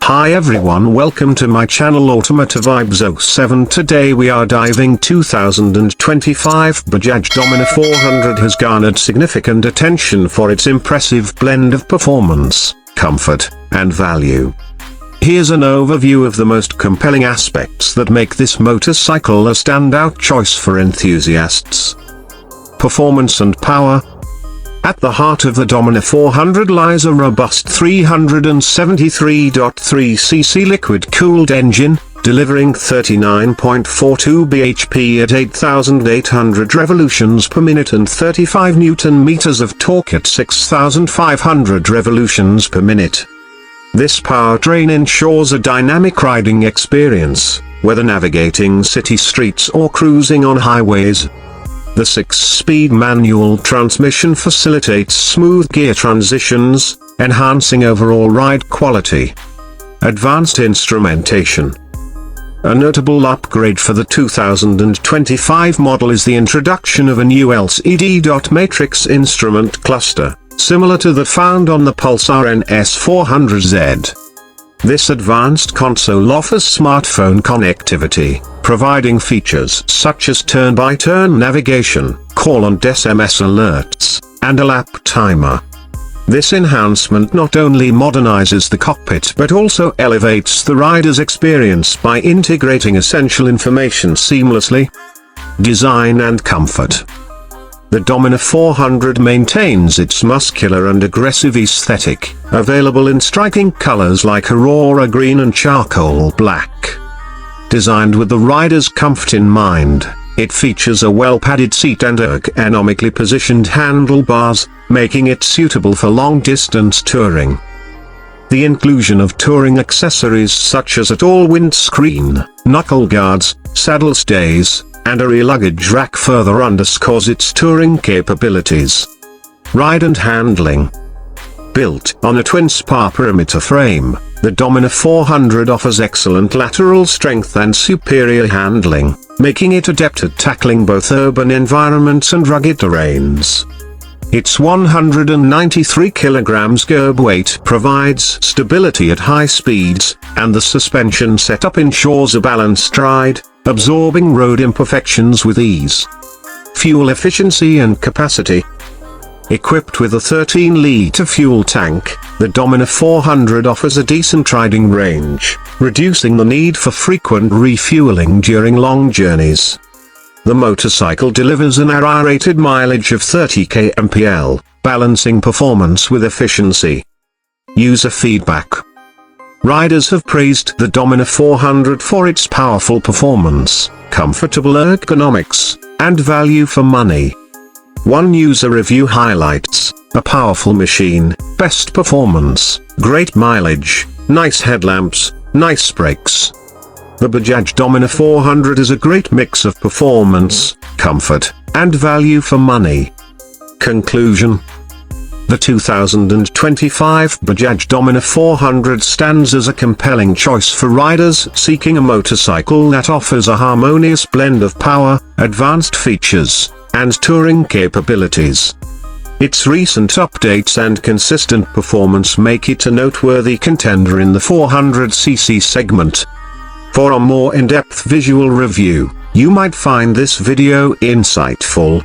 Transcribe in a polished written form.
Hi everyone, welcome to my channel Automotive Vibes 07. Today we are diving 2025 Bajaj Dominar 400 has garnered significant attention for its impressive blend of performance, comfort, and value. Here's an overview of the most compelling aspects that make this motorcycle a standout choice for enthusiasts. Performance and power. At the heart of the Dominar 400 lies a robust 373.3cc liquid-cooled engine, delivering 39.42 bhp at 8,800 revolutions per minute and 35 Nm of torque at 6,500 revolutions per minute. This powertrain ensures a dynamic riding experience, whether navigating city streets or cruising on highways. The 6-speed manual transmission facilitates smooth gear transitions, enhancing overall ride quality. Advanced instrumentation. A notable upgrade for the 2025 model is the introduction of a new LCD dot matrix instrument cluster, similar to the found on the Pulsar NS400Z. This advanced console offers smartphone connectivity, providing features such as turn-by-turn navigation, call and SMS alerts, and a lap timer. This enhancement not only modernizes the cockpit but also elevates the rider's experience by integrating essential information seamlessly. Design and comfort. The Dominar 400 maintains its muscular and aggressive aesthetic, available in striking colors like Aurora Green and Charcoal Black. Designed with the rider's comfort in mind, it features a well-padded seat and ergonomically positioned handlebars, making it suitable for long-distance touring. The inclusion of touring accessories such as a tall windscreen, knuckle guards, saddle stays, and a rear luggage rack further underscores its touring capabilities. Ride and handling. Built on a twin-spar perimeter frame, the Dominar 400 offers excellent lateral strength and superior handling, making it adept at tackling both urban environments and rugged terrains. Its 193 kg curb weight provides stability at high speeds, and the suspension setup ensures a balanced ride, absorbing road imperfections with ease. Fuel efficiency and capacity. Equipped with a 13-litre fuel tank, the Dominar 400 offers a decent riding range, reducing the need for frequent refueling during long journeys. The motorcycle delivers an air-rated mileage of 30 kmpl, balancing performance with efficiency. User feedback. Riders have praised the Dominar 400 for its powerful performance, comfortable ergonomics, and value for money. One user review highlights: a powerful machine, best performance, great mileage, nice headlamps, nice brakes. The Bajaj Dominar 400 is a great mix of performance, comfort, and value for money. Conclusion. The 2025 Bajaj Dominar 400 stands as a compelling choice for riders seeking a motorcycle that offers a harmonious blend of power, advanced features, and touring capabilities. Its recent updates and consistent performance make it a noteworthy contender in the 400cc segment. For a more in-depth visual review, you might find this video insightful.